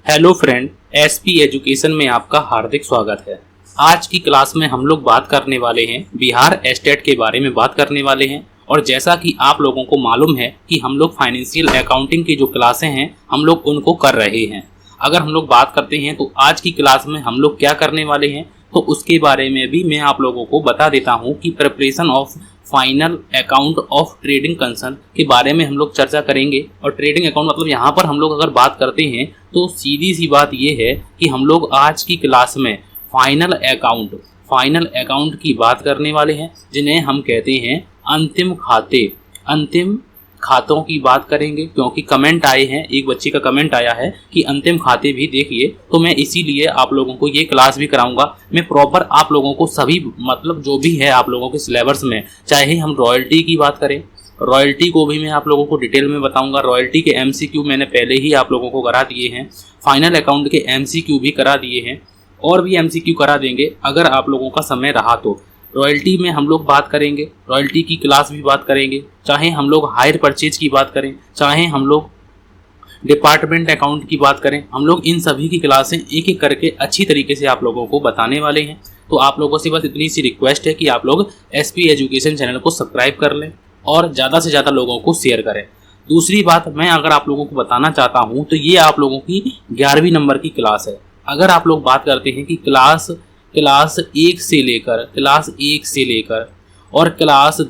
Hello friend, SP education में आपका हार्दिक स्वागत है। आज की क्लास में हम लोग बात करने वाले हैं बिहार एस्टेट के बारे में बात करने वाले हैं। और जैसा कि आप लोगों को मालूम है कि हम लोग फाइनेंशियल अकाउंटिंग की जो क्लासें हैं हम लोग उनको कर रहे हैं। अगर हम लोग बात करते हैं तो आज की क्लास में हम लोग क्या करने वाले हैं तो उसके बारे में भी मैं आप लोगों को बता देता हूं कि preparation of final account of trading concern के बारे में हम लोग चर्चा करेंगे। और ट्रेडिंग अकाउंट मतलब यहाँ पर हम लोग अगर बात करते हैं तो सीधी सी बात ये है कि हम लोग आज की क्लास में फाइनल अकाउंट की बात करने वाले हैं, जिन्हें हम कहते हैं अंतिम खातों की बात करेंगे। क्योंकि कमेंट आए हैं, एक बच्चे का कमेंट आया है कि अंतिम खाते भी देखिए, तो मैं इसीलिए आप लोगों को ये क्लास भी कराऊंगा। मैं प्रॉपर आप लोगों को सभी मतलब जो भी है आप लोगों के सिलेबस में, चाहे हम रॉयल्टी की बात करें, रॉयल्टी को भी मैं आप लोगों को डिटेल में बताऊंगा। रॉयल्टी के एमसीक्यू मैंने पहले ही आप लोगों को करा दिए हैं, फाइनल अकाउंट के एमसीक्यू भी करा दिए हैं और भी एमसीक्यू करा देंगे अगर आप लोगों का समय रहा तो। रॉयल्टी में हम लोग बात करेंगे, रॉयल्टी की क्लास भी बात करेंगे, चाहे हम लोग हायर परचेज की बात करें, चाहे हम लोग डिपार्टमेंट अकाउंट की बात करें, हम लोग इन सभी की क्लासें एक एक करके अच्छी तरीके से आप लोगों को बताने वाले हैं। तो आप लोगों से बस इतनी सी रिक्वेस्ट है कि आप लोग एसपी एजुकेशन चैनल को सब्सक्राइब कर लें और ज़्यादा से ज़्यादा लोगों को शेयर करें। दूसरी बात मैं अगर आप लोगों को बताना चाहता हूँ तो ये आप लोगों की 11वीं नंबर की क्लास है। अगर आप लोग बात करते हैं कि क्लास 1 से लेकर और क्लास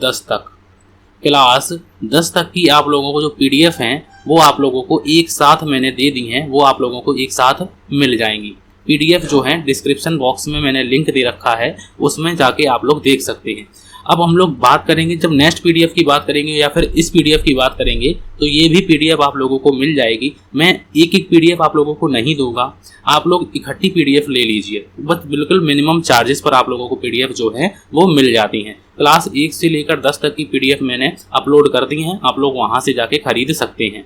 10 तक की आप लोगों को जो पीडीएफ हैं वो आप लोगों को एक साथ मैंने दे दी हैं, वो आप लोगों को एक साथ मिल जाएंगी। पीडीएफ जो है डिस्क्रिप्शन बॉक्स में मैंने लिंक दे रखा है, उसमें जाके आप लोग देख सकते हैं। अब हम लोग बात करेंगे, जब नेक्स्ट पीडीएफ की बात करेंगे या फिर इस पीडीएफ की बात करेंगे तो ये भी पीडीएफ आप लोगों को मिल जाएगी। मैं एक एक पीडीएफ आप लोगों को नहीं दूंगा, आप लोग इकट्ठी पीडीएफ ले लीजिए। बस बिल्कुल मिनिमम चार्जेस पर आप लोगों को पीडीएफ जो है वो मिल जाती हैं। क्लास 1 से लेकर 10 तक की पीडीएफ मैंने अपलोड कर दी हैं, आप लोग वहाँ से जाके खरीद सकते हैं।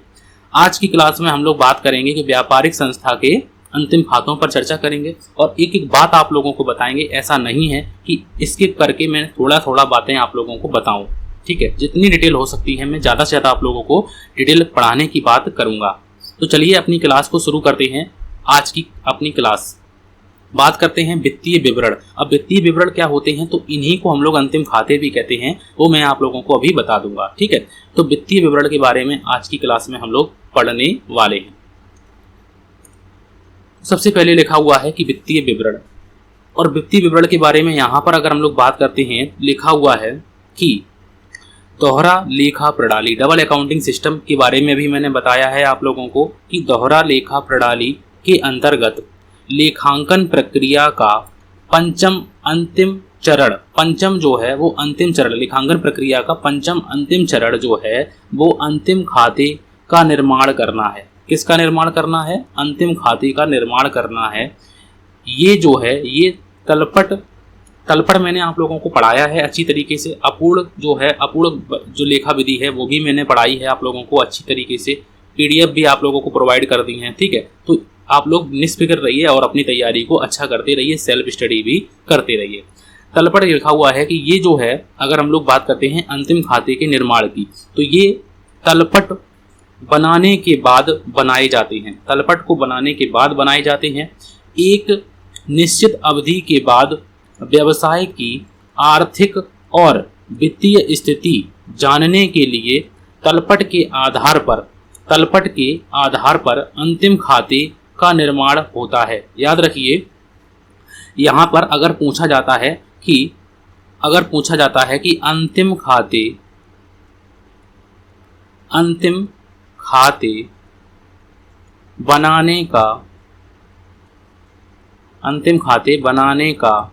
आज की क्लास में हम लोग बात करेंगे कि व्यापारिक संस्था के अंतिम खातों पर चर्चा करेंगे और एक एक बात आप लोगों को बताएंगे। ऐसा नहीं है कि स्किप करके मैं थोड़ा बातें आप लोगों को बताऊं, ठीक है। जितनी डिटेल हो सकती है मैं ज़्यादा से ज़्यादा आप लोगों को डिटेल पढ़ाने की बात करूंगा। तो चलिए अपनी क्लास को शुरू करते हैं। आज की अपनी क्लास बात करते हैं वित्तीय विवरण। अब वित्तीय विवरण क्या होते हैं तो इन्हीं को हम लोग अंतिम खाते भी कहते हैं, वो मैं आप लोगों को अभी बता दूंगा, ठीक है। तो वित्तीय विवरण के बारे में आज की क्लास में हम लोग पढ़ने वाले हैं। सबसे पहले लिखा हुआ है कि वित्तीय विवरण, और वित्तीय विवरण के बारे में यहाँ पर अगर हम लोग बात करते हैं लिखा हुआ है कि दोहरा लेखा प्रणाली, डबल अकाउंटिंग सिस्टम के बारे में भी मैंने बताया है आप लोगों को कि दोहरा लेखा प्रणाली के अंतर्गत लेखांकन प्रक्रिया का पंचम जो है वो अंतिम चरण, लेखांकन प्रक्रिया का पंचम अंतिम चरण जो है वो अंतिम खाते का निर्माण करना है। किसका निर्माण करना है? अंतिम खाते का निर्माण करना है। ये जो है ये तलपट मैंने आप लोगों को पढ़ाया है अच्छी तरीके से। अपूर्ण जो लेखा विधि है वो भी मैंने पढ़ाई है आप लोगों को अच्छी तरीके से। पीडीएफ भी आप लोगों को प्रोवाइड कर दी हैं, ठीक है। तो आप लोग निष्फिक्र रहिए और अपनी तैयारी को अच्छा करते रहिए, सेल्फ स्टडी भी करते रहिए। तलपट लिखा हुआ है कि ये जो है अगर हम लोग बात करते हैं अंतिम खाते के निर्माण की, तो ये तलपट बनाने के बाद बनाए जाते हैं। तलपट को बनाने के बाद बनाए जाते हैं। एक निश्चित अवधि के बाद व्यवसाय की आर्थिक और वित्तीय स्थिति जानने के लिए तलपट के आधार पर अंतिम खाते का निर्माण होता है। याद रखिए, यहाँ पर अगर पूछा जाता है कि अंतिम खाते बनाने का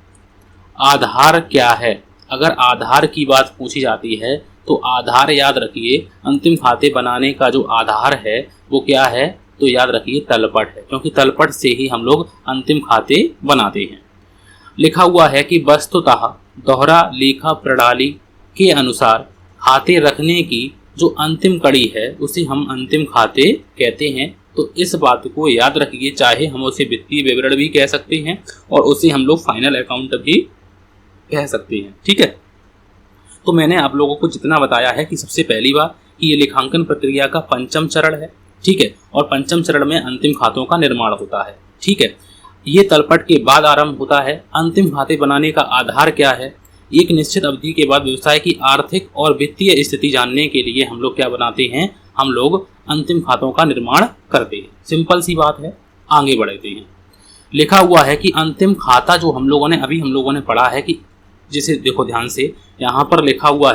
आधार क्या है, अगर आधार की बात पूछी जाती है तो आधार याद रखिए, अंतिम खाते बनाने का जो आधार है वो क्या है तो याद रखिए तलपट है, क्योंकि तलपट से ही हम लोग अंतिम खाते बनाते हैं। लिखा हुआ है कि वस्तुतः दोहरा लेखा प्रणाली के अनुसार खाते रखने की जो अंतिम कड़ी है उसे हम अंतिम खाते कहते हैं। तो इस बात को याद रखिए, चाहे हम उसे वित्तीय विवरण भी कह सकते हैं और उसे हम लोग फाइनल अकाउंट भी कह सकते हैं, ठीक है। तो मैंने आप लोगों को जितना बताया है कि सबसे पहली बार कि ये लेखांकन प्रक्रिया का पंचम चरण है, ठीक है, और पंचम चरण में अंतिम खातों का निर्माण होता है। ठीक है, ये तलपट के बाद आरंभ होता है। अंतिम खाते बनाने का आधार क्या है? एक निश्चित अवधि के बाद व्यवसाय की आर्थिक और वित्तीय स्थिति जानने के लिए हम लोग क्या बनाते हैं? हम लोग अंतिम खातों का निर्माण करते हैं। सिंपल सी बात है, आगे बढ़ते हैं। लिखा हुआ है कि अंतिम खाता जो हम लोगों ने पढ़ा है कि जिसे देखो ध्यान से, यहाँ पर लिखा हुआ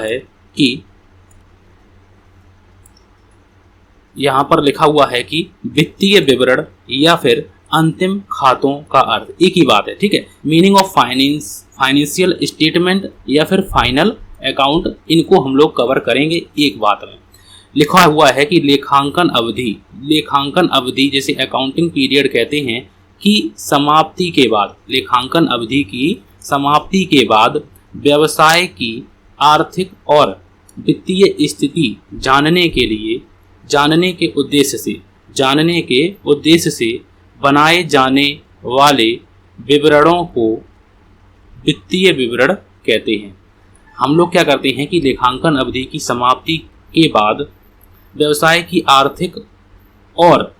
है कि वित्तीय विवरण या फिर अंतिम खातों का अर्थ एक ही बात है। ठीक है, मीनिंग ऑफ फाइनेंशियल स्टेटमेंट या फिर फाइनल अकाउंट, इनको हम लोग कवर करेंगे एक बात में। लिखा हुआ है कि लेखांकन अवधि जैसे अकाउंटिंग पीरियड कहते हैं कि समाप्ति के बाद, लेखांकन अवधि की समाप्ति के बाद व्यवसाय की आर्थिक और वित्तीय स्थिति जानने के उद्देश्य से बनाए जाने वाले विवरणों को वित्तीय विवरण कहते हैं। हम लोग क्या करते हैं कि लेखांकन अवधि की समाप्ति के बाद व्यवसाय की आर्थिक और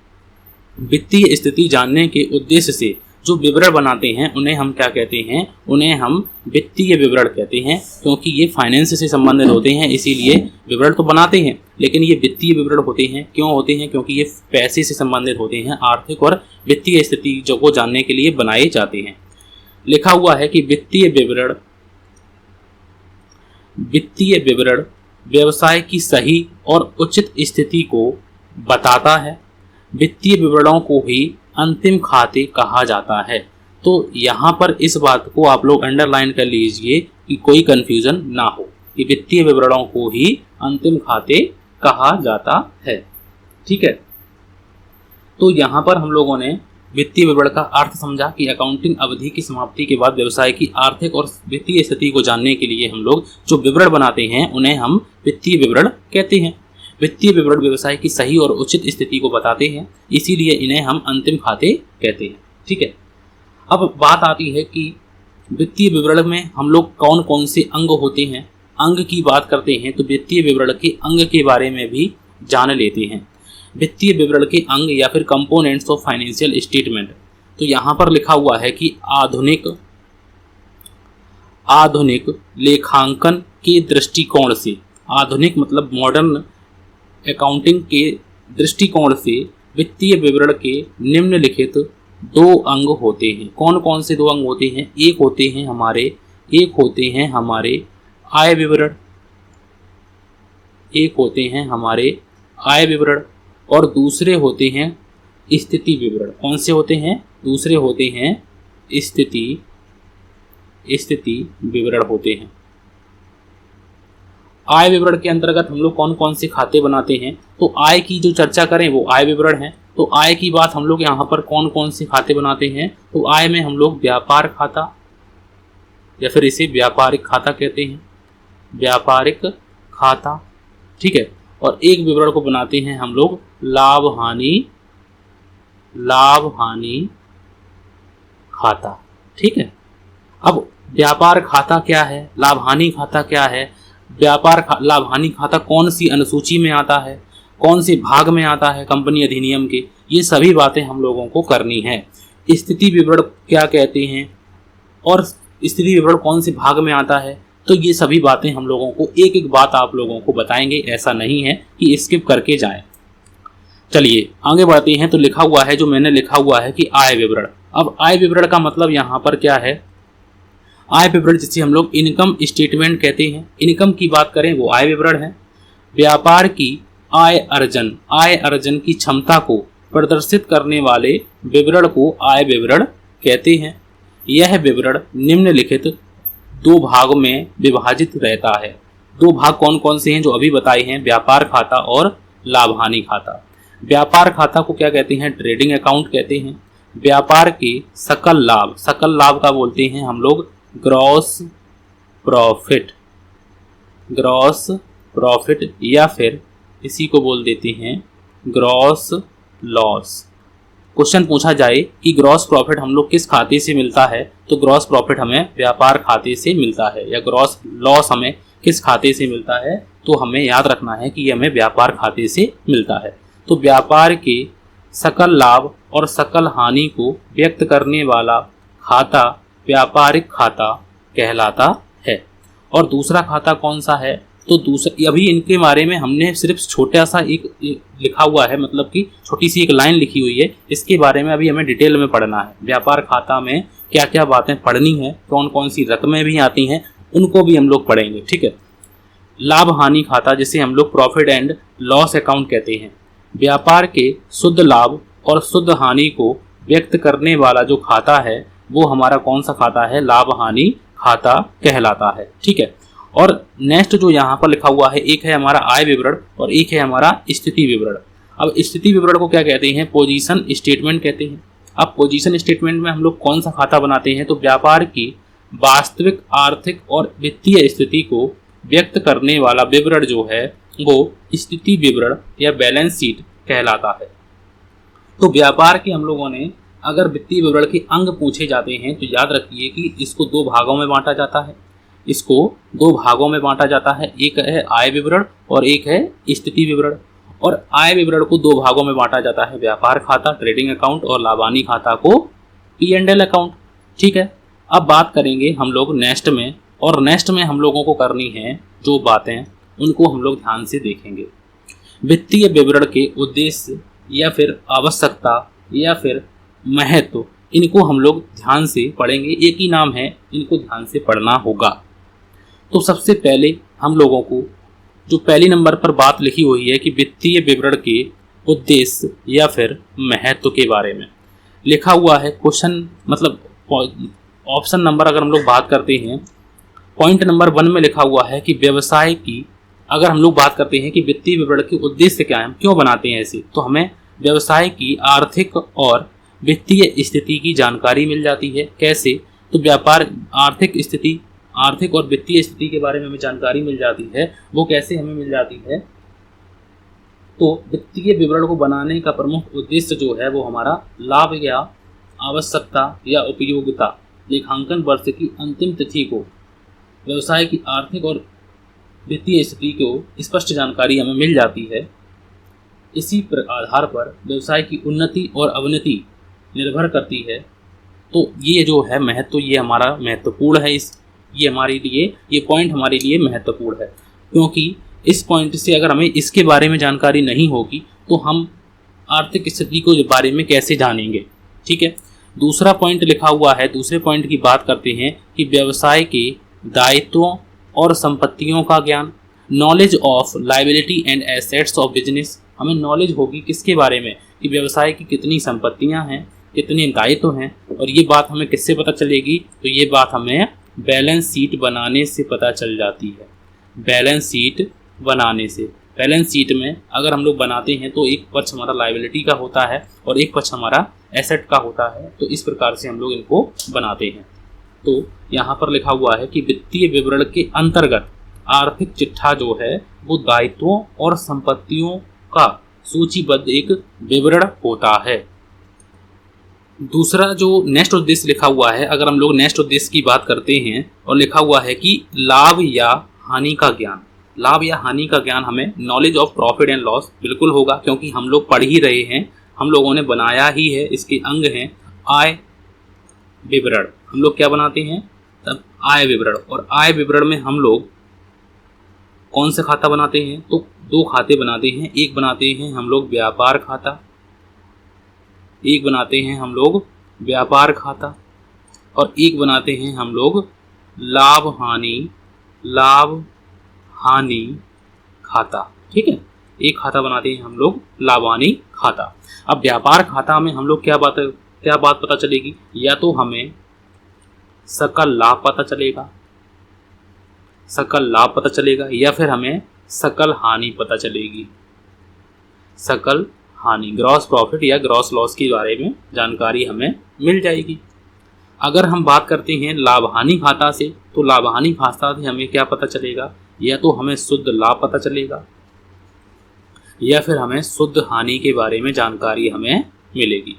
वित्तीय स्थिति जानने के उद्देश्य से जो विवरण बनाते हैं उन्हें हम क्या कहते हैं? उन्हें हम वित्तीय विवरण कहते हैं, क्योंकि ये फाइनेंस से संबंधित होते हैं, इसीलिए विवरण तो बनाते हैं लेकिन ये वित्तीय विवरण होते हैं। क्यों होते हैं? क्योंकि ये पैसे से संबंधित होते हैं, आर्थिक और वित्तीय स्थिति जो को जानने के लिए बनाए जाते हैं। लिखा हुआ है कि वित्तीय विवरण व्यवसाय की सही और उचित स्थिति को बताता है। वित्तीय विवरणों को ही अंतिम खाते कहा जाता है। तो यहाँ पर इस बात को आप लोग अंडरलाइन कर लीजिए कि कोई कंफ्यूजन ना हो कि वित्तीय विवरणों को ही अंतिम खाते कहा जाता है। ठीक है, तो यहाँ पर हम लोगों ने वित्तीय विवरण का अर्थ समझा कि अकाउंटिंग अवधि की समाप्ति के बाद व्यवसाय की आर्थिक और वित्तीय स्थिति को जानने के लिए हम लोग जो विवरण बनाते हैं उन्हें हम वित्तीय विवरण कहते हैं। वित्तीय विवरण व्यवसाय की सही और उचित स्थिति को बताते हैं, इसीलिए इन्हें हम अंतिम खाते कहते हैं। ठीक है, अब बात आती है कि वित्तीय विवरण में हम लोग कौन कौन से अंग होते हैं। अंग की बात करते हैं तो वित्तीय विवरण के अंग के बारे में भी जान लेते हैं। वित्तीय विवरण के अंग या फिर कंपोनेंट्स ऑफ फाइनेंशियल स्टेटमेंट, तो यहाँ पर लिखा हुआ है कि आधुनिक लेखांकन के दृष्टिकोण से, आधुनिक मतलब मॉडर्न अकाउंटिंग के दृष्टिकोण से वित्तीय विवरण के निम्नलिखित दो अंग होते हैं। कौन कौन से दो अंग होते हैं? एक होते हैं हमारे आय विवरण, और दूसरे होते हैं स्थिति विवरण। कौन से होते हैं? दूसरे होते हैं स्थिति विवरण होते हैं। आय विवरण के अंतर्गत हम लोग कौन कौन से खाते बनाते हैं? तो आय की जो चर्चा करें वो आय विवरण है। तो आय की बात हम लोग यहाँ पर कौन कौन से खाते बनाते हैं? तो आय में हम लोग व्यापार खाता या फिर इसे व्यापारिक खाता कहते हैं, व्यापारिक खाता। ठीक है, और एक विवरण को बनाते हैं हम लोग लाभ हानि खाता। ठीक है, अब व्यापार खाता क्या है, लाभ हानि खाता क्या है, लाभ हानि खाता कौन सी अनुसूची में आता है, कौन से भाग में आता है कंपनी अधिनियम के, ये सभी बातें हम लोगों को करनी है। स्थिति विवरण क्या कहते हैं और स्थिति विवरण कौन से भाग में आता है, तो ये सभी बातें हम लोगों को एक एक बात आप लोगों को बताएंगे, ऐसा नहीं है कि स्किप करके जाएं। चलिए आगे बढ़ते हैं। तो लिखा हुआ है, जो मैंने लिखा हुआ है कि आय विवरण। अब आय विवरण का मतलब यहाँ पर क्या है? आय विवरण जिसे हम लोग इनकम स्टेटमेंट कहते हैं, इनकम की बात करें वो आय विवरण है। व्यापार की आय अर्जन की क्षमता को प्रदर्शित करने वाले विवरण को आय विवरण कहते हैं। यह विवरण निम्नलिखित दो भागों में विभाजित रहता है। दो भाग कौन कौन से हैं जो अभी बताए हैं? व्यापार खाता और लाभ हानि खाता। व्यापार खाता को क्या कहते हैं? ट्रेडिंग अकाउंट कहते हैं। व्यापार के सकल लाभ का बोलते हैं हम लोग ग्रॉस प्रॉफिट या फिर इसी को बोल देते हैं ग्रॉस लॉस। क्वेश्चन पूछा जाए कि ग्रॉस प्रॉफिट हम लोग किस खाते से मिलता है, तो ग्रॉस प्रॉफिट हमें व्यापार खाते से मिलता है, या ग्रॉस लॉस हमें किस खाते से मिलता है, तो हमें याद रखना है कि ये हमें व्यापार खाते से मिलता है। तो व्यापार के सकल लाभ और सकल हानि को व्यक्त करने वाला खाता व्यापारिक खाता कहलाता है। और दूसरा खाता कौन सा है? तो दूसरा, अभी इनके बारे में हमने सिर्फ छोटा सा एक लिखा हुआ है, मतलब कि छोटी सी एक लाइन लिखी हुई है, इसके बारे में अभी हमें डिटेल में पढ़ना है। व्यापार खाता में क्या क्या बातें पढ़नी है, कौन कौन सी रकमें भी आती हैं, उनको भी हम लोग पढ़ेंगे, ठीक है। लाभ हानि खाता, जिसे हम लोग प्रॉफिट एंड लॉस अकाउंट कहते हैं, व्यापार के शुद्ध लाभ और शुद्ध हानि को व्यक्त करने वाला जो खाता है वो हमारा कौन सा खाता है? लाभ हानि खाता कहलाता है, ठीक है। और नेक्स्ट जो यहाँ पर लिखा हुआ है, एक है हमारा आय विवरण और एक है हमारा स्थिति विवरण। अब स्थिति विवरण को क्या कहते हैं? पोजीशन स्टेटमेंट कहते हैं। अब पोजीशन स्टेटमेंट में हम लोग कौन सा खाता बनाते हैं? तो व्यापार की वास्तविक आर्थिक और वित्तीय स्थिति को व्यक्त करने वाला विवरण जो है वो स्थिति विवरण या बैलेंस शीट कहलाता है। तो व्यापार के हम लोगों ने अगर वित्तीय विवरण के अंग पूछे जाते हैं तो याद रखिए कि इसको दो भागों में बांटा जाता है। इसको दो भागों में बांटा जाता है, एक है आय विवरण और एक है स्थिति विवरण। और आय विवरण को दो भागों में बांटा जाता है, व्यापार खाता ट्रेडिंग अकाउंट और लाभानी खाता को P&L अकाउंट, ठीक है। अब बात करेंगे हम लोग नेक्स्ट में, और नेक्स्ट में हम लोगों को करनी है जो बातें, उनको हम लोग ध्यान से देखेंगे। वित्तीय विवरण के उद्देश्य या फिर आवश्यकता या फिर महत्व, इनको हम लोग ध्यान से पढ़ेंगे। एक ही नाम है, इनको ध्यान से पढ़ना होगा। तो सबसे पहले हम लोगों को जो पहली नंबर पर बात लिखी हुई है कि वित्तीय विवरण के उद्देश्य या फिर महत्व के बारे में लिखा हुआ है। क्वेश्चन मतलब ऑप्शन नंबर अगर हम लोग बात करते हैं, पॉइंट नंबर 1 में लिखा हुआ है कि व्यवसाय की, अगर हम लोग बात करते हैं कि वित्तीय विवरण के उद्देश्य क्या है, हम क्यों बनाते हैं ऐसे, तो हमें व्यवसाय की आर्थिक और वित्तीय स्थिति की जानकारी मिल जाती है। कैसे? तो व्यापार आर्थिक और वित्तीय स्थिति के बारे में हमें जानकारी मिल जाती है। वो कैसे हमें मिल जाती है? तो वित्तीय विवरण को बनाने का प्रमुख उद्देश्य जो है वो हमारा लाभ या आवश्यकता या उपयोगिता लेखांकन वर्ष की अंतिम तिथि को व्यवसाय की आर्थिक और वित्तीय स्थिति को स्पष्ट जानकारी हमें मिल जाती है। इसी आधार पर व्यवसाय की उन्नति और अवनति निर्भर करती है। तो ये जो है महत्व, ये हमारा महत्वपूर्ण है। ये हमारे लिए, ये पॉइंट हमारे लिए महत्वपूर्ण है, क्योंकि इस पॉइंट से अगर हमें इसके बारे में जानकारी नहीं होगी तो हम आर्थिक स्थिति को बारे में कैसे जानेंगे, ठीक है। दूसरा पॉइंट लिखा हुआ है, दूसरे पॉइंट की बात करते हैं कि व्यवसाय के दायित्वों और संपत्तियों का ज्ञान, knowledge of liability and assets of business. हमें नॉलेज होगी किसके बारे में? कि व्यवसाय की कितनी संपत्तियां हैं, कितने दायित्व हैं। और ये बात हमें किससे पता चलेगी? तो ये बात हमें बैलेंस शीट बनाने से पता चल जाती है। बैलेंस शीट बनाने से, बैलेंस शीट में अगर हम लोग बनाते हैं तो एक पक्ष हमारा लायबिलिटी का होता है और एक पक्ष हमारा एसेट का होता है। तो इस प्रकार से हम लोग इनको बनाते हैं। तो यहाँ पर लिखा हुआ है कि वित्तीय विवरण के अंतर्गत आर्थिक चिट्ठा जो है वो दायित्वों और संपत्तियों का सूचीबद्ध एक विवरण होता है। दूसरा जो नेक्स्ट उद्देश्य लिखा हुआ है, अगर हम लोग नेक्स्ट उद्देश्य की बात करते हैं और लिखा हुआ है कि लाभ या हानि का ज्ञान। लाभ या हानि का ज्ञान हमें knowledge of profit and loss बिल्कुल होगा, क्योंकि हम लोग पढ़ ही रहे हैं, हम लोगों ने बनाया ही है। इसके अंग हैं आय विवरण। हम लोग क्या बनाते हैं? तब आय विवरण। और आय विवरण में हम लोग कौन सा खाता बनाते हैं? तो दो खाते बनाते हैं। एक बनाते हैं हम लोग व्यापार खाता, एक बनाते हैं हम लोग व्यापार खाता, और एक बनाते हैं हम लोग लाभ हानि खाता, ठीक है। एक खाता बनाते हैं हम लोग लाभ हानि खाता। अब व्यापार खाता में हम लोग क्या बात पता चलेगी? या तो हमें सकल लाभ पता चलेगा या फिर हमें सकल हानि पता चलेगी। सकल हानि, ग्रॉस प्रॉफिट या ग्रॉस लॉस के बारे में जानकारी हमें मिल जाएगी। अगर हम बात करते हैं लाभ हानि खाता से, तो लाभ हानि खाता से हमें क्या पता चलेगा? या तो हमें शुद्ध लाभ पता चलेगा या फिर हमें शुद्ध हानि के बारे में जानकारी हमें मिलेगी।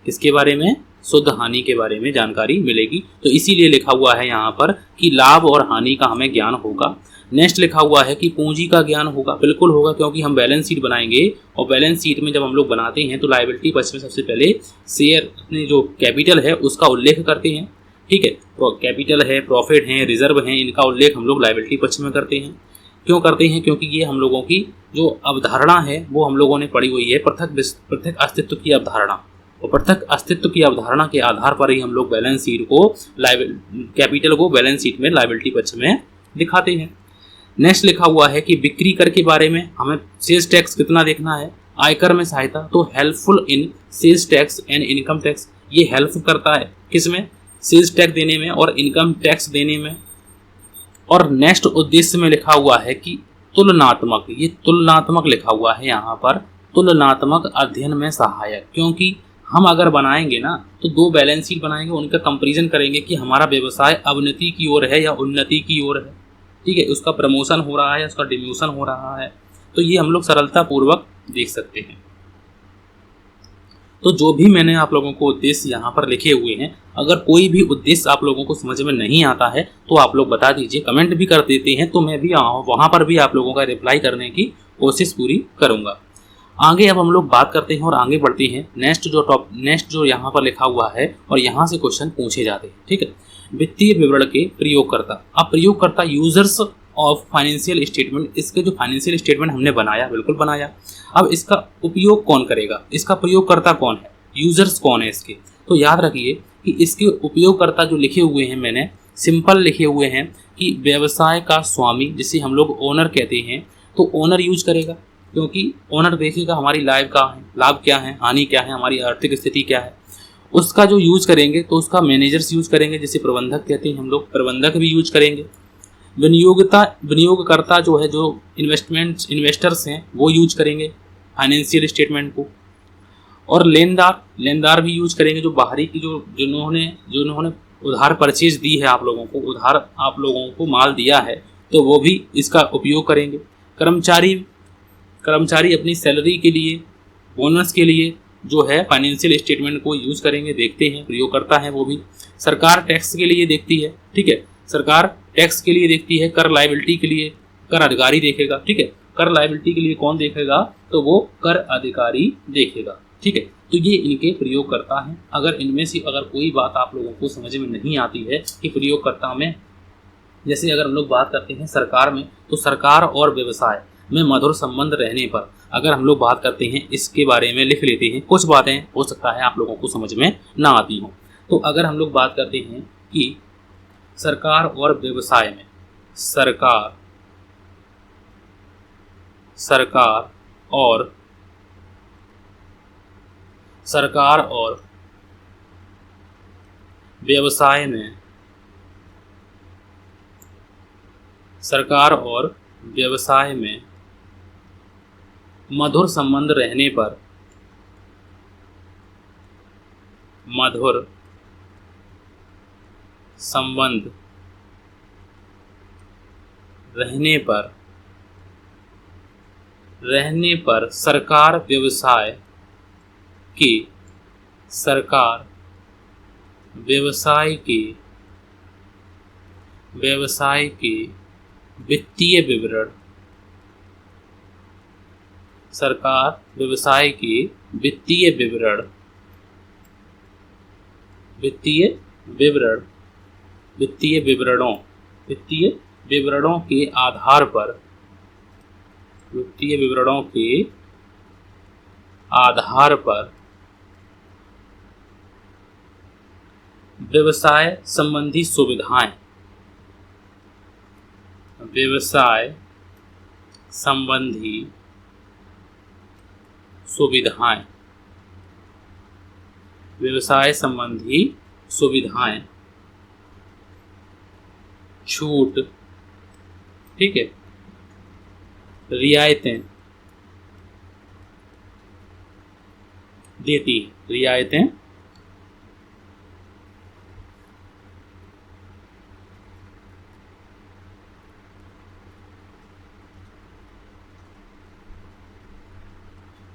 किसके बारे में? शुद्ध हानि के बारे में जानकारी मिलेगी। तो इसीलिए लिखा हुआ है यहाँ पर कि लाभ और हानि का हमें ज्ञान होगा। नेक्स्ट लिखा हुआ है कि पूंजी का ज्ञान होगा, बिल्कुल होगा, क्योंकि हम बैलेंस शीट बनाएंगे और बैलेंस शीट में जब हम लोग बनाते हैं तो लायबिलिटी पक्ष में सबसे पहले शेयर में जो कैपिटल है उसका उल्लेख करते हैं। ठीक है, कैपिटल है, प्रॉफिट है, रिजर्व है, इनका उल्लेख हम लोग लायबिलिटी पक्ष में करते हैं। क्यों करते हैं? क्योंकि ये हम लोगों की जो अवधारणा है वो हम लोगों ने पढ़ी हुई है, पृथक अस्तित्व की अवधारणा, और पृथक अस्तित्व की अवधारणा के आधार पर ही हम लोग बैलेंस शीट को कैपिटल को बैलेंस शीट में लायबिलिटी पक्ष में दिखाते हैं। नेक्स्ट लिखा हुआ है कि बिक्री कर के बारे में हमें सेल्स टैक्स कितना देखना है, आयकर में सहायता, तो helpful in sales tax and income tax, ये हेल्प करता है किसमें? सेल्स टैक्स देने में और इनकम टैक्स देने में। और नेक्स्ट उद्देश्य में लिखा हुआ है कि तुलनात्मक, ये तुलनात्मक लिखा हुआ है यहाँ पर, तुलनात्मक अध्ययन में सहायक, क्योंकि हम अगर बनाएंगे ना तो दो बैलेंस शीट बनाएंगे, उनका कंपैरिजन करेंगे कि हमारा व्यवसाय अवनति की ओर है या उन्नति की ओर है। ठीक है, उसका प्रमोशन हो रहा है या उसका डिम्यूशन हो रहा है, तो ये हम लोग सरलता पूर्वक देख सकते हैं। तो जो भी मैंने आप लोगों को उद्देश्य यहाँ पर लिखे हुए हैं, अगर कोई भी उद्देश्य आप लोगों को समझ में नहीं आता है तो आप लोग बता दीजिए, कमेंट भी कर देते हैं तो मैं भी वहाँ पर भी आप लोगों का रिप्लाई करने की कोशिश पूरी करूँगा। आगे अब हम लोग बात करते हैं और आगे बढ़ते हैं। नेक्स्ट जो यहाँ पर लिखा हुआ है और यहाँ से क्वेश्चन पूछे जाते हैं। ठीक है, वित्तीय विवरण के प्रयोगकर्ता। अब प्रयोगकर्ता यूजर्स ऑफ फाइनेंशियल स्टेटमेंट, इसके जो फाइनेंशियल स्टेटमेंट हमने बनाया, बिल्कुल बनाया, अब इसका उपयोग कौन करेगा, इसका प्रयोगकर्ता कौन है, यूजर्स कौन है इसके? तो याद रखिए कि इसके उपयोगकर्ता जो लिखे हुए हैं मैंने सिंपल लिखे हुए हैं कि व्यवसाय का स्वामी, जिसे हम लोग ओनर कहते हैं, तो ओनर यूज करेगा, क्योंकि ओनर देखेगा हमारी लाभ क्या है, हानि क्या है, हमारी आर्थिक स्थिति क्या है, उसका जो यूज करेंगे तो उसका मैनेजर्स यूज करेंगे, जिसे प्रबंधक कहते हैं हम लोग, प्रबंधक भी यूज करेंगे। विनियोगकर्ता जो है, जो इन्वेस्टर्स हैं, वो यूज करेंगे फाइनेंशियल स्टेटमेंट को। और लेनदार भी यूज करेंगे, जो बाहरी की जिन्होंने उधार परचेज दी है, आप लोगों को माल दिया है, तो वो भी इसका उपयोग करेंगे। कर्मचारी अपनी सैलरी के लिए, बोनस के लिए जो है फाइनेंशियल स्टेटमेंट को यूज करेंगे, देखते हैं, प्रयोग करता है वो भी। सरकार टैक्स के लिए देखती है। ठीक है, सरकार टैक्स के लिए देखती है, कर लायबिलिटी के लिए कर अधिकारी देखेगा। ठीक है, कर लायबिलिटी के लिए कौन देखेगा? तो वो कर अधिकारी देखेगा। ठीक है, तो ये इनके प्रयोगकर्ता हैं। अगर इनमें से कोई बात आप लोगों को समझ में नहीं आती है कि प्रयोगकर्ता में, जैसे अगर हम लोग बात करते हैं सरकार में, तो सरकार और व्यवसाय में मधुर संबंध रहने पर अगर हम लोग बात करते हैं, इसके बारे में लिख लेते हैं। कुछ बातें हो सकता है आप लोगों को समझ में ना आती हों। तो अगर हम लोग बात करते हैं कि सरकार और व्यवसाय में, सरकार और व्यवसाय में, सरकार और व्यवसाय में मधुर संबंध रहने पर, मधुर संबंध रहने पर सरकार व्यवसाय के वित्तीय विवरण, सरकार व्यवसाय के वित्तीय विवरणों के आधार पर व्यवसाय संबंधी सुविधाएं, व्यवसाय संबंधी सुविधाएं, छूट, ठीक है, रियायतें देती है,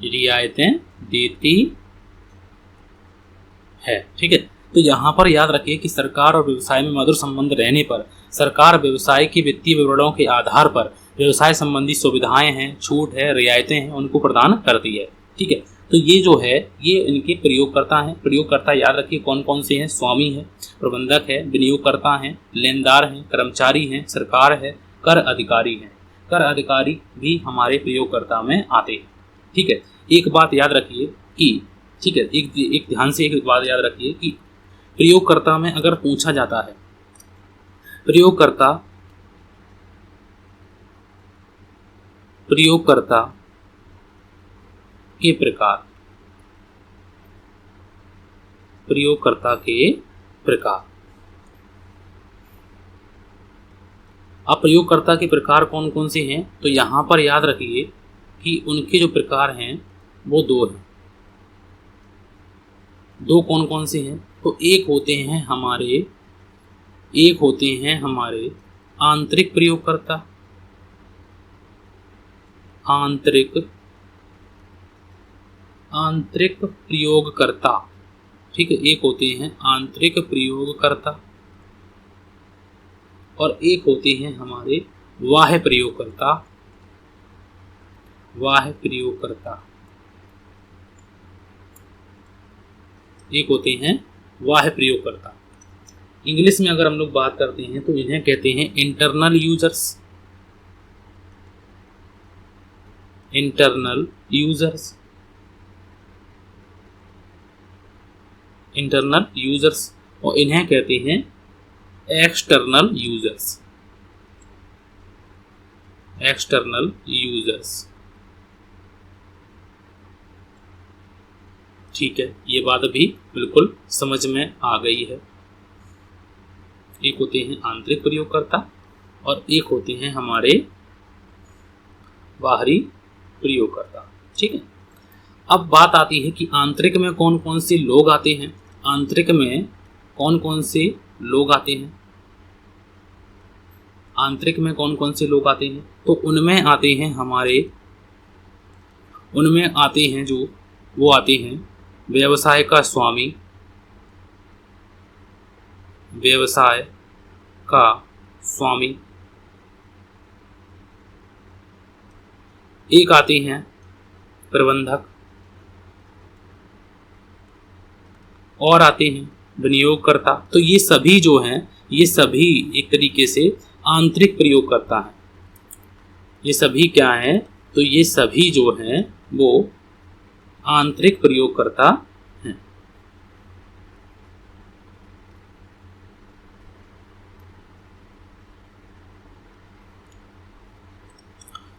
रियायतें देती है। ठीक है, तो यहाँ पर याद रखिए कि सरकार और व्यवसाय में मधुर संबंध रहने पर सरकार व्यवसाय के वित्तीय विवरणों के आधार पर व्यवसाय संबंधी सुविधाएं हैं, छूट है, रियायतें हैं, उनको प्रदान करती है। ठीक है, तो ये जो है ये इनके प्रयोगकर्ता हैं। प्रयोगकर्ता याद रखिए कौन कौन से हैं, स्वामी है, प्रबंधक है, विनियोगकर्ता हैं, लेनदार हैं, कर्मचारी हैं, सरकार है, कर अधिकारी हैं। कर अधिकारी भी हमारे प्रयोगकर्ता में आते हैं। ठीक है, एक बात याद रखिए कि ठीक है, एक ध्यान से एक बात याद रखिए कि प्रयोगकर्ता में अगर पूछा जाता है प्रयोगकर्ता के प्रकार, प्रयोगकर्ता के प्रकार। अब प्रयोगकर्ता के प्रकार कौन कौन से हैं, तो यहाँ पर याद रखिए कि उनके जो प्रकार हैं वो दो हैं। दो कौन कौन से हैं, तो एक होते हैं हमारे आंतरिक प्रयोगकर्ता, आंतरिक प्रयोगकर्ता। ठीक है, एक होते हैं आंतरिक प्रयोगकर्ता और एक होते हैं हमारे बाह्य प्रयोगकर्ता, एक होते हैं बाह्य प्रयोगकर्ता। इंग्लिश में अगर हम लोग बात करते हैं तो इन्हें कहते हैं इंटरनल यूजर्स, और इन्हें कहते हैं एक्सटर्नल यूजर्स। ठीक है, ये बात अभी बिल्कुल समझ में आ गई है। एक होते हैं आंतरिक प्रयोगकर्ता और एक होते हैं हमारे बाहरी प्रयोगकर्ता। ठीक है, अब बात आती है कि आंतरिक में कौन कौन से लोग आते हैं। आंतरिक में कौन कौन से लोग आते हैं, आंतरिक में कौन कौन से लोग आते हैं, तो उनमें आते हैं जो वो आते हैं व्यवसाय का स्वामी, एक आते हैं प्रबंधक और आते हैं विनियोगकर्ता। तो ये सभी जो हैं ये सभी एक तरीके से आंतरिक प्रयोगकर्ता हैं। ये सभी क्या हैं, तो ये सभी जो हैं वो आंतरिक प्रयोगकर्ता हैं।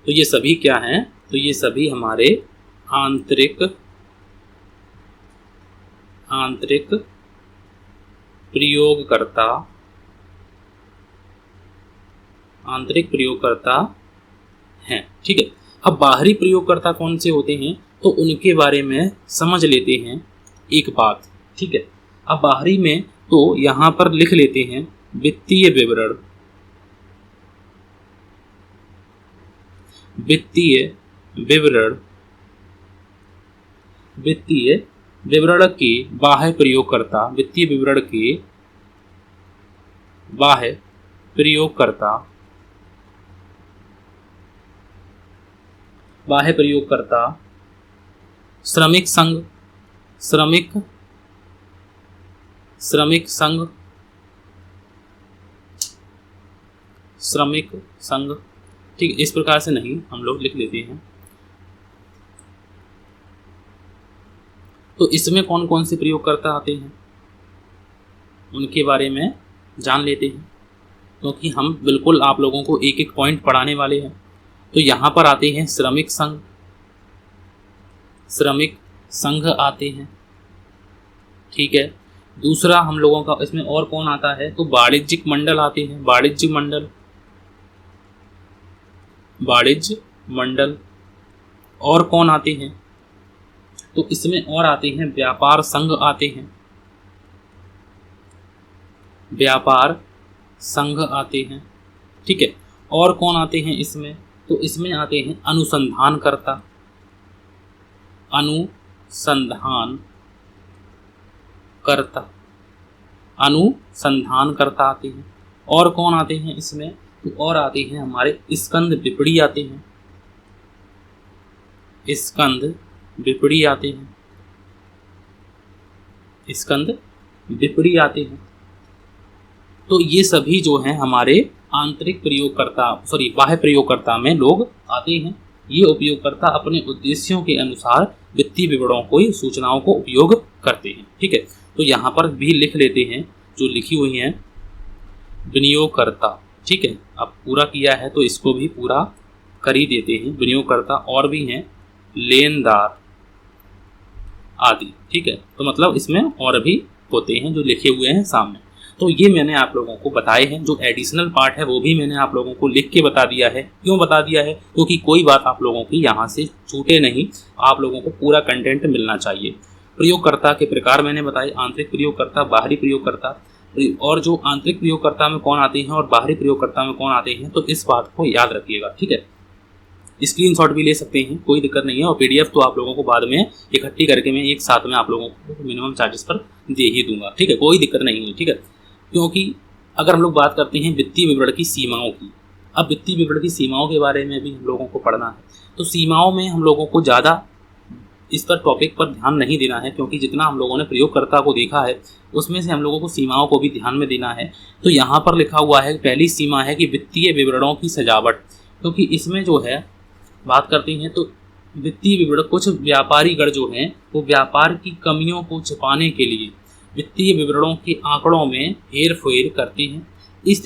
तो ये सभी क्या हैं, तो ये सभी हमारे आंतरिक प्रयोगकर्ता हैं। ठीक है, अब बाहरी प्रयोगकर्ता कौन से होते हैं, तो उनके बारे में समझ लेते हैं एक बात। ठीक है, अब बाहरी में तो यहाँ पर लिख लेते हैं वित्तीय विवरण के बाह्य प्रयोगकर्ता, वित्तीय विवरण के बाह्य प्रयोगकर्ता श्रमिक संघ। ठीक, इस प्रकार से नहीं हम लोग लिख लेते हैं। तो इसमें कौन कौन से प्रयोगकर्ता आते हैं उनके बारे में जान लेते हैं, क्योंकि हम बिल्कुल आप लोगों को एक एक पॉइंट पढ़ाने वाले हैं। तो यहाँ पर आते हैं श्रमिक संघ आते हैं। ठीक है, दूसरा हम लोगों का इसमें और कौन आता है, तो वाणिज्यिक मंडल आते हैं। वाणिज्य मंडल और कौन आते हैं, तो इसमें और आते हैं व्यापार संघ आते हैं। ठीक है, और कौन आते हैं इसमें, तो इसमें आते हैं अनुसंधानकर्ता। अनुसंधानकर्ता आते हैं। और कौन आते हैं इसमें, तो और आते हैं हमारे स्कंद विपणी आते हैं, स्कंद विपणी आते हैं, स्कंद विपणी आते हैं। तो ये सभी जो हैं हमारे आंतरिक प्रयोगकर्ता बाह्य प्रयोगकर्ता में लोग आते हैं। ये उपयोगकर्ता अपने उद्देश्यों के अनुसार वित्तीय विवरणों को, सूचनाओं को उपयोग करते हैं। ठीक है, तो यहाँ पर भी लिख लेते हैं जो लिखी हुई हैं विनियोगकर्ता। ठीक है, अब पूरा किया है तो इसको भी पूरा कर ही देते हैं। विनियोगकर्ता और भी हैं लेनदार आदि। ठीक है, तो मतलब इसमें और भी होते हैं जो लिखे हुए हैं सामने। तो ये मैंने आप लोगों को बताए हैं। जो एडिशनल पार्ट है वो भी मैंने आप लोगों को लिख के बता दिया है। क्यों बता दिया है, क्योंकि कोई बात आप लोगों की यहाँ से छूटे नहीं, आप लोगों को पूरा कंटेंट मिलना चाहिए। प्रयोगकर्ता के प्रकार मैंने बताए, आंतरिक प्रयोगकर्ता, बाहरी प्रयोगकर्ता, और जो आंतरिक प्रयोगकर्ता में कौन आते हैं और बाहरी प्रयोगकर्ता में कौन आते हैं, तो इस बात को याद रखिएगा। ठीक है, स्क्रीनशॉट भी ले सकते हैं, कोई दिक्कत नहीं है। और पीडीएफ तो आप लोगों को बाद में इकट्ठी करके मैं एक साथ में आप लोगों को मिनिमम चार्जेस पर दे ही दूंगा। ठीक है, कोई दिक्कत नहीं है। ठीक है, क्योंकि अगर हम लोग बात करते हैं वित्तीय विवरण की सीमाओं की, अब वित्तीय विवरण की सीमाओं के बारे में भी हम लोगों को पढ़ना है। तो सीमाओं में हम लोगों को ज़्यादा इस पर टॉपिक पर ध्यान नहीं देना है, क्योंकि जितना हम लोगों ने प्रयोगकर्ता को देखा है उसमें से हम लोगों को सीमाओं को भी ध्यान में देना है। तो यहाँ पर लिखा हुआ है, पहली सीमा है कि वित्तीय विवरणों की सजावट, क्योंकि इसमें जो है बात करते हैं तो वित्तीय विवरण, कुछ व्यापारीगण जो हैं वो व्यापार की कमियों को छिपाने के लिए वित्तीय विवरणों के आंकड़ों में हेरफेर करते हैं। इस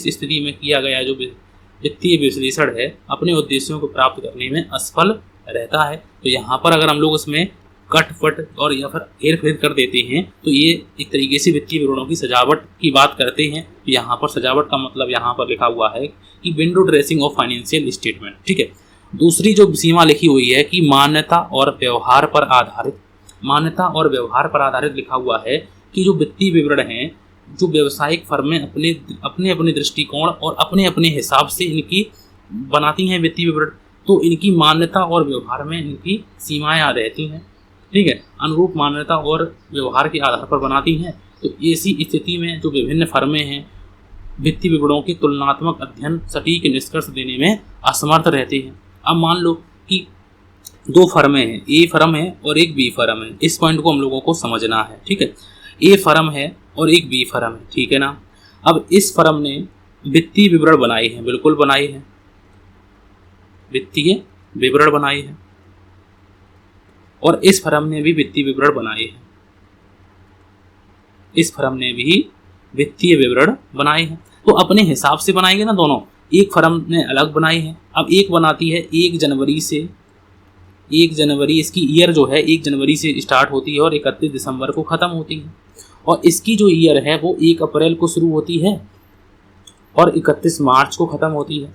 स्थिति में किया गया जो वित्तीय विश्लेषण है अपने उद्देश्यों को प्राप्त करने में असफल रहता है। तो यहाँ पर अगर हम लोग उसमें कट-फट और या फिर हेर-फेर कर देते हैं तो ये एक तरीके से वित्तीय विवरणों की सजावट की बात करते हैं। तो यहाँ पर सजावट का मतलब यहाँ पर लिखा हुआ है कि window dressing of financial statement. ठीक है, दूसरी जो सीमा लिखी हुई है कि मान्यता और व्यवहार पर आधारित, मान्यता और व्यवहार पर आधारित लिखा हुआ है कि जो वित्तीय विवरण हैं, जो व्यवसायिक फर्में अपने दृष्टिकोण और अपने हिसाब से इनकी बनाती हैं वित्तीय विवरण, तो इनकी मान्यता और व्यवहार में इनकी सीमाएं आ रहती हैं। ठीक है, अनुरूप मान्यता और व्यवहार के आधार पर बनाती हैं। तो ऐसी स्थिति में जो विभिन्न फर्में हैं वित्तीय विवरणों के तुलनात्मक अध्ययन सटीक निष्कर्ष देने में असमर्थ रहते हैं। अब मान लो कि दो फर्में हैं, ए फर्म है और एक बी फर्म है। इस पॉइंट को हम लोगों को समझना है। ठीक है, ए फर्म है और एक बी फर्म है। ठीक है ना, अब इस फर्म ने वित्तीय विवरण बनाए हैं, बिल्कुल बनाए हैं, वित्तीय विवरण बनाए हैं, और इस फर्म ने भी वित्तीय विवरण बनाए हैं, इस फर्म ने भी वित्तीय विवरण बनाए हैं। तो अपने हिसाब से बनाएंगे ना दोनों, एक फर्म ने अलग बनाए हैं। अब एक बनाती है 1 जनवरी, इसकी ईयर जो है 1 जनवरी से स्टार्ट होती है और 31 दिसंबर को ख़त्म होती है, और इसकी जो ईयर है वो 1 अप्रैल को शुरू होती है और 31 मार्च को ख़त्म होती है।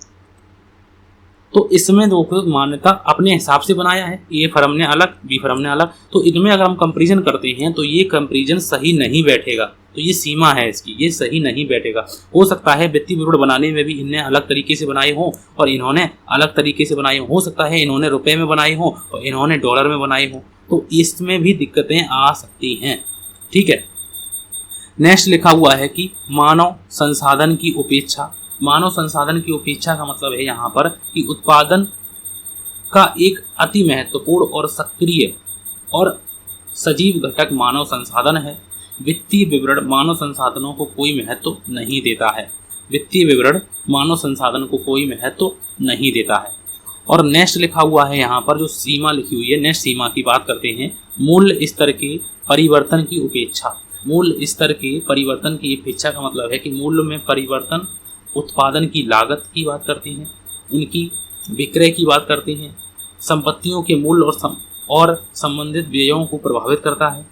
तो इसमें दो मान्यता अपने हिसाब से बनाया है, ए फर्म ने अलग, बी फर्म ने अलग। तो इनमें अगर हम कंपैरिजन करते हैं तो ये कंपैरिजन सही नहीं बैठेगा। तो ये सीमा है इसकी, ये सही नहीं बैठेगा। हो सकता है वित्तीय विवरण बनाने में भी इन्हें अलग तरीके से बनाए हों और इन्होंने अलग तरीके से बनाए हो सकता है इन्होंने रुपए में बनाए हों और इन्होंने डॉलर में बनाए हों, तो इसमें भी दिक्कतें आ सकती हैं। ठीक है, नेक्स्ट लिखा हुआ है कि मानव संसाधन की उपेक्षा। मानव संसाधन की उपेक्षा का मतलब है यहाँ पर कि उत्पादन का एक अति महत्वपूर्ण और सक्रिय और सजीव घटक मानव संसाधन है। वित्तीय विवरण मानव संसाधनों को कोई महत्व नहीं देता है, वित्तीय विवरण मानव संसाधन को कोई महत्व नहीं देता है। और नेक्स्ट लिखा हुआ है यहाँ पर जो सीमा लिखी हुई है, नेक्स्ट सीमा की बात करते हैं, मूल्य स्तर के परिवर्तन की उपेक्षा। मूल्य स्तर के परिवर्तन की उपेक्षा का मतलब है कि मूल्य में परिवर्तन उत्पादन की लागत की बात करते हैं, उनकी विक्रय की बात करते हैं, संपत्तियों के मूल्य और संबंधित व्ययों को प्रभावित करता है।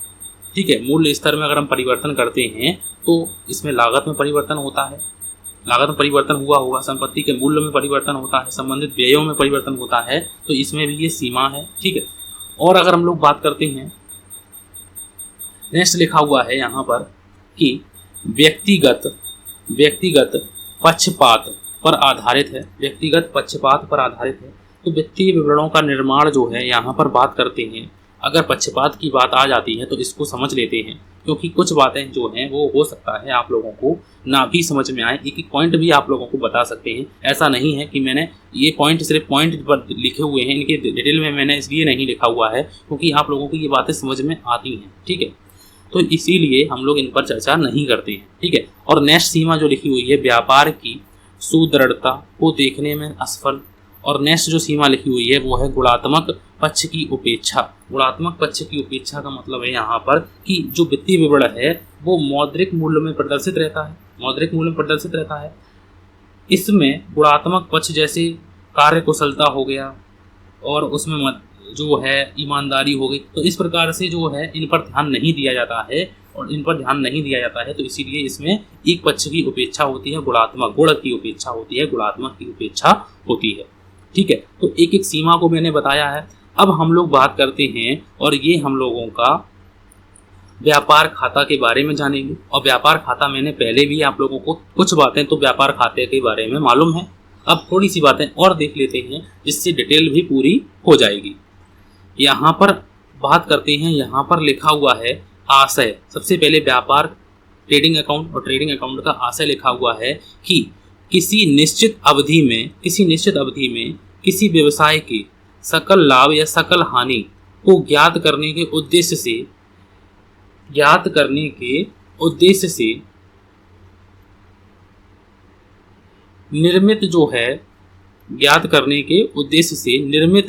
ठीक है, मूल्य स्तर में अगर हम परिवर्तन करते हैं तो इसमें लागत में परिवर्तन होता है, लागत में परिवर्तन हुआ होगा, संपत्ति के मूल्य में परिवर्तन होता है, संबंधित व्ययों में परिवर्तन होता है, तो इसमें भी ये सीमा है। ठीक है, और अगर हम लोग बात करते हैं, नेक्स्ट लिखा हुआ है यहाँ पर कि व्यक्तिगत पक्षपात पर आधारित है, व्यक्तिगत पक्षपात पर आधारित है। तो वित्तीय विवरणों का निर्माण जो है यहाँ पर बात करते हैं अगर पक्षपात की बात आ जाती है तो इसको समझ लेते हैं, क्योंकि कुछ बातें जो हैं वो हो सकता है आप लोगों को ना भी समझ में आए। एक एक पॉइंट भी आप लोगों को बता सकते हैं। ऐसा नहीं है कि मैंने ये पॉइंट सिर्फ पॉइंट पर लिखे हुए हैं, इनके डिटेल में मैंने इसलिए नहीं लिखा हुआ है क्योंकि आप लोगों को ये बातें समझ में आती हैं, ठीक है। तो इसीलिए हम लोग इन पर चर्चा नहीं करते हैं, ठीक है। और नेक्स्ट सीमा जो लिखी हुई है, व्यापार की सुदृढ़ता को देखने में असफल। और नेक्स्ट जो सीमा लिखी हुई है वो है गुणात्मक पक्ष की उपेक्षा। गुणात्मक पक्ष की उपेक्षा का मतलब है यहाँ पर कि जो वित्तीय विवरण है वो मौद्रिक मूल्य में प्रदर्शित रहता है, मौद्रिक मूल्य में प्रदर्शित रहता है। इसमें गुणात्मक पक्ष जैसे कार्य कुशलता हो गया और उसमें जो है ईमानदारी हो गई, तो इस प्रकार से जो है इन पर ध्यान नहीं दिया जाता है और इन पर ध्यान नहीं दिया जाता है, तो इसीलिए इसमें एक पक्ष की उपेक्षा होती है, गुणात्मक गुण की उपेक्षा होती है, गुणात्मक की उपेक्षा होती है, ठीक है। तो एक एक सीमा को मैंने बताया है। अब हम लोग बात करते हैं और ये हम लोगों का व्यापार खाता के बारे में जानेंगे। और व्यापार खाता मैंने पहले भी आप लोगों को कुछ बातें तो व्यापार खाते के बारे में मालूम है, अब थोड़ी सी बातें और देख लेते हैं जिससे डिटेल भी पूरी हो जाएगी। यहाँ पर बात करते हैं, यहाँ पर लिखा हुआ है आशय। सबसे पहले व्यापार ट्रेडिंग अकाउंट और ट्रेडिंग अकाउंट का आशय लिखा हुआ है कि किसी निश्चित अवधि में किसी व्यवसाय के सकल लाभ या सकल हानि को ज्ञात करने के उद्देश्य से निर्मित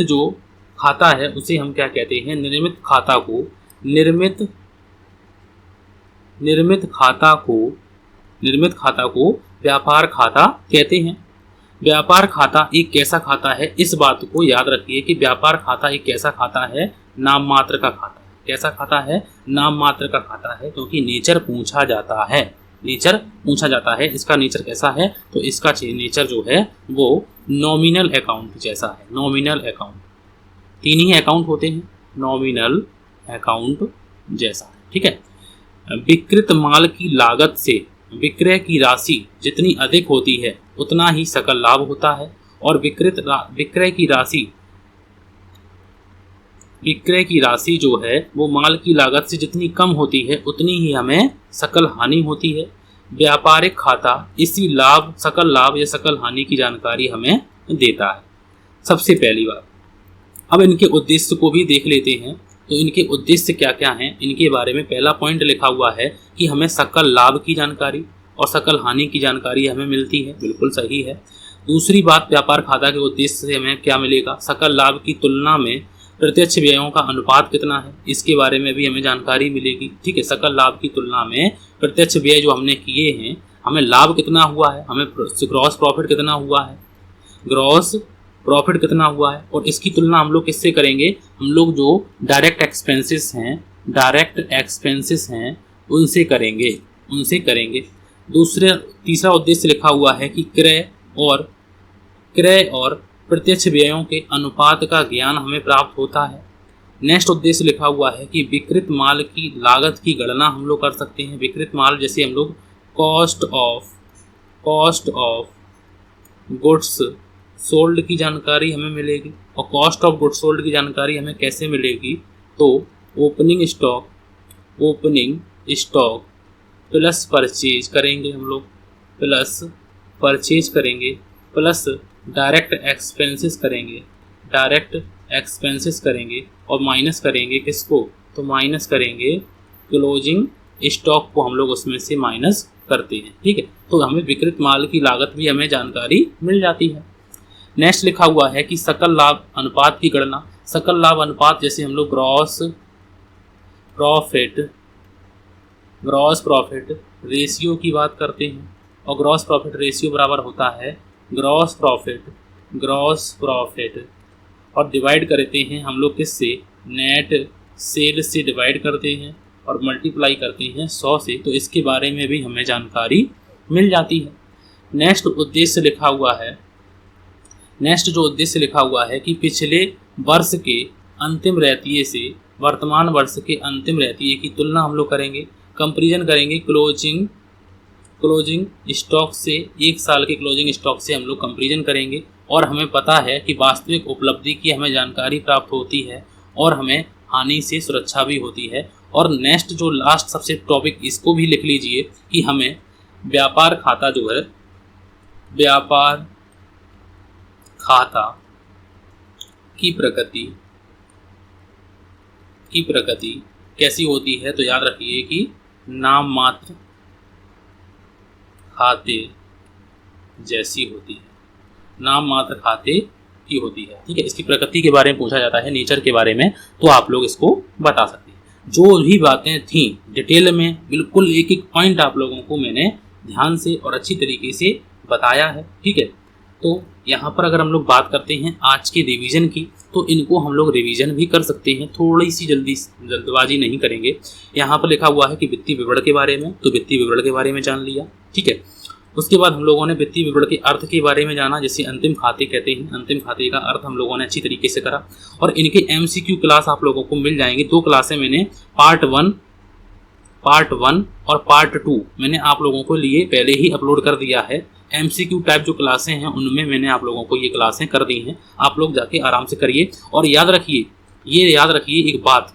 जो खाता है उसे हम क्या कहते हैं, निर्मित खाता को व्यापार खाता कहते हैं। व्यापार खाता एक कैसा खाता है, इस बात को याद रखिए कि व्यापार खाता एक कैसा खाता है, नाम मात्र का खाता है। कैसा खाता है, नाम मात्र का खाता है, क्योंकि नेचर पूछा जाता है। इसका नेचर कैसा है, तो इसका नेचर जो है वो नॉमिनल अकाउंट जैसा है। नॉमिनल अकाउंट, तीन ही अकाउंट होते हैं, नॉमिनल अकाउंट जैसा है, ठीक है। विकृत माल की लागत से विक्रय की राशि जितनी अधिक होती है उतना ही सकल लाभ होता है, और विक्रय की राशि जो है वो माल की लागत से जितनी कम होती है उतनी ही हमें सकल हानि होती है। व्यापारिक खाता इसी सकल लाभ या सकल हानि की जानकारी हमें देता है। सबसे पहली बात, अब इनके उद्देश्य को भी देख लेते हैं। तो इनके उद्देश्य क्या क्या हैं, इनके बारे में पहला पॉइंट लिखा हुआ है कि हमें सकल लाभ की जानकारी और सकल हानि की जानकारी हमें मिलती है, बिल्कुल सही है। दूसरी बात, व्यापार खाता के उद्देश्य से हमें क्या मिलेगा, सकल लाभ की तुलना में प्रत्यक्ष व्ययों का अनुपात कितना है, इसके बारे में भी हमें जानकारी मिलेगी, ठीक है। सकल लाभ की तुलना में प्रत्यक्ष व्यय जो हमने किए हैं, हमें लाभ कितना हुआ है, हमें ग्रॉस प्रॉफिट कितना हुआ है, और इसकी तुलना हम लोग किससे करेंगे, हम लोग जो डायरेक्ट एक्सपेंसेस हैं उनसे करेंगे। तीसरा उद्देश्य लिखा हुआ है कि क्रय और प्रत्यक्ष व्ययों के अनुपात का ज्ञान हमें प्राप्त होता है। नेक्स्ट उद्देश्य लिखा हुआ है कि विकृत माल की लागत की गणना हम लोग कर सकते हैं। विकृत माल जैसे हम लोग कॉस्ट ऑफ गुड्स सोल्ड की जानकारी हमें मिलेगी। और कॉस्ट ऑफ गुड्स सोल्ड की जानकारी हमें कैसे मिलेगी, तो ओपनिंग स्टॉक प्लस परचेज करेंगे हम लोग, प्लस डायरेक्ट एक्सपेंसेस करेंगे और माइनस करेंगे किसको, तो माइनस करेंगे क्लोजिंग स्टॉक को, हम लोग उसमें से माइनस करते हैं, ठीक है। तो हमें विकृत माल की लागत भी हमें जानकारी मिल जाती है। नेक्स्ट लिखा हुआ है कि सकल लाभ अनुपात की गणना। सकल लाभ अनुपात जैसे हम लोग ग्रॉस प्रॉफिट रेशियो की बात करते हैं, और ग्रॉस प्रॉफिट रेशियो बराबर होता है ग्रॉस प्रॉफिट और डिवाइड करते हैं हम लोग किससे, नेट सेल से डिवाइड करते हैं और मल्टीप्लाई करते हैं 100 से, तो इसके बारे में भी हमें जानकारी मिल जाती है। नेक्स्ट जो उद्देश्य लिखा हुआ है कि पिछले वर्ष के अंतिम रहतिये से वर्तमान वर्ष के अंतिम रहतिये की तुलना हम लोग करेंगे, कंपैरिजन करेंगे क्लोजिंग स्टॉक से, एक साल के क्लोजिंग स्टॉक से हम लोग कंपैरिजन करेंगे, और हमें पता है कि वास्तविक उपलब्धि की हमें जानकारी प्राप्त होती है, और हमें हानि से सुरक्षा भी होती है। और नेक्स्ट जो लास्ट सबसे टॉपिक, इसको भी लिख लीजिए कि हमें व्यापार खाता जो है, व्यापार खाता की प्रगति कैसी होती है, तो याद रखिए कि नाम मात्र खाते जैसी होती है, नाम मात्र खाते की होती है। ठीक है, इसकी प्रकृति के बारे में पूछा जाता है, नेचर के बारे में, तो आप लोग इसको बता सकते हैं। जो भी बातें थी डिटेल में, बिल्कुल एक एक पॉइंट आप लोगों को मैंने ध्यान से और अच्छी तरीके से बताया है। ठीक है, तो यहाँ पर अगर हम लोग बात करते हैं आज के रिवीजन की, तो इनको हम लोग रिवीजन भी कर सकते हैं, थोड़ी सी जल्दबाजी नहीं करेंगे। यहाँ पर लिखा हुआ है कि वित्तीय विवरण के बारे में, तो वित्तीय विवरण के बारे में जान लिया। ठीक है, उसके बाद हम लोगों ने वित्तीय विवरण के अर्थ के बारे में जाना, जैसे अंतिम खाते कहते हैं, अंतिम खाते का अर्थ हम लोगों ने अच्छी तरीके से करा। और इनके MCQ क्लास आप लोगों को मिल जाएंगे। 2 क्लासें मैंने पार्ट 1 और पार्ट 2 मैंने आप लोगों को लिए पहले ही अपलोड कर दिया है। MCQ टाइप जो क्लासें हैं उनमें मैंने आप लोगों को ये क्लासें कर दी हैं, आप लोग जाके आराम से करिए। और याद रखिए एक बात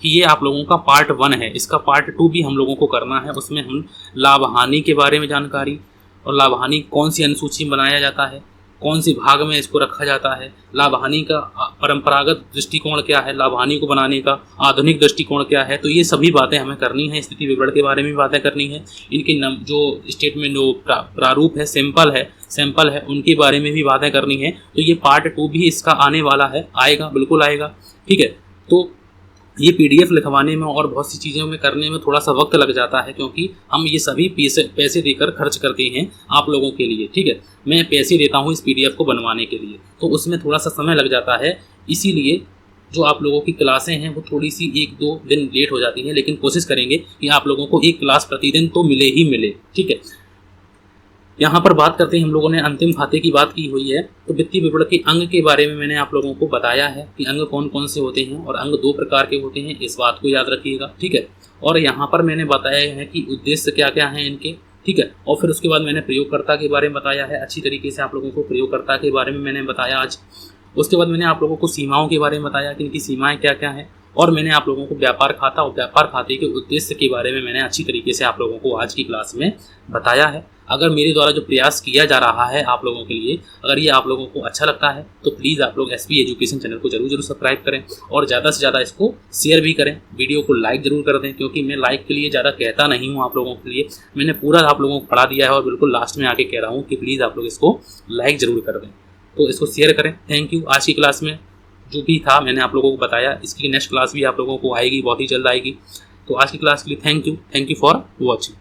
कि ये आप लोगों का पार्ट 1 है, इसका पार्ट 2 भी हम लोगों को करना है। उसमें हम लाभ हानि के बारे में जानकारी, और लाभ हानि कौन सी अनुसूची में बनाया जाता है, कौन सी भाग में इसको रखा जाता है, लाभ हानि का परंपरागत दृष्टिकोण क्या है, लाभ हानि को बनाने का आधुनिक दृष्टिकोण क्या है, तो ये सभी बातें हमें करनी है। स्थिति विवरण के बारे में भी बातें करनी है, इनके जो स्टेटमेंट जो प्रारूप है, सैंपल है, उनके बारे में भी बातें करनी है। तो ये पार्ट 2 भी इसका आने वाला है, आएगा, बिल्कुल आएगा। ठीक है, तो ये PDF लिखवाने में और बहुत सी चीज़ों में करने में थोड़ा सा वक्त लग जाता है, क्योंकि हम ये सभी पैसे देकर खर्च करते हैं आप लोगों के लिए। ठीक है, मैं पैसे देता हूँ इस PDF को बनवाने के लिए, तो उसमें थोड़ा सा समय लग जाता है। इसीलिए जो आप लोगों की क्लासें हैं वो थोड़ी सी 1-2 दिन लेट हो जाती हैं, लेकिन कोशिश करेंगे कि आप लोगों को एक क्लास प्रतिदिन तो मिले ही मिले। ठीक है, यहाँ पर बात करते हैं, हम लोगों ने अंतिम खाते की बात की हुई है, तो वित्तीय विवरण के अंग के बारे में मैंने आप लोगों को बताया है कि अंग कौन कौन से होते हैं, और अंग 2 प्रकार के होते हैं, इस बात को याद रखिएगा। ठीक है, और यहाँ पर मैंने बताया है कि उद्देश्य क्या क्या हैं इनके। ठीक है, और फिर उसके बाद मैंने प्रयोगकर्ता के बारे में बताया है, अच्छी तरीके से आप लोगों को प्रयोगकर्ता के बारे में मैंने बताया आज। उसके बाद मैंने आप लोगों को सीमाओं के बारे में बताया कि इनकी सीमाएँ क्या क्या हैं, और मैंने आप लोगों को व्यापार खाता और व्यापार खाते के उद्देश्य के बारे में मैंने अच्छी तरीके से आप लोगों को आज की क्लास में बताया है। अगर मेरे द्वारा जो प्रयास किया जा रहा है आप लोगों के लिए, अगर ये आप लोगों को अच्छा लगता है, तो प्लीज़ आप लोग SP एजुकेशन चैनल को जरूर सब्सक्राइब करें, और ज़्यादा से ज़्यादा इसको शेयर भी करें, वीडियो को लाइक ज़रूर कर दें, क्योंकि मैं लाइक के लिए ज़्यादा कहता नहीं हूँ आप लोगों के लिए, मैंने पूरा आप लोगों को पढ़ा दिया है, और बिल्कुल लास्ट में आके कह रहा हूँ कि प्लीज़ आप लोग इसको लाइक ज़रूर कर दें, तो इसको शेयर करें। Thank you. आज की क्लास में जो भी था मैंने आप लोगों को बताया, इसकी नेक्स्ट क्लास भी आप लोगों को आएगी, बहुत ही जल्द आएगी। तो आज की क्लास के लिए थैंक यू फॉर वॉचिंग।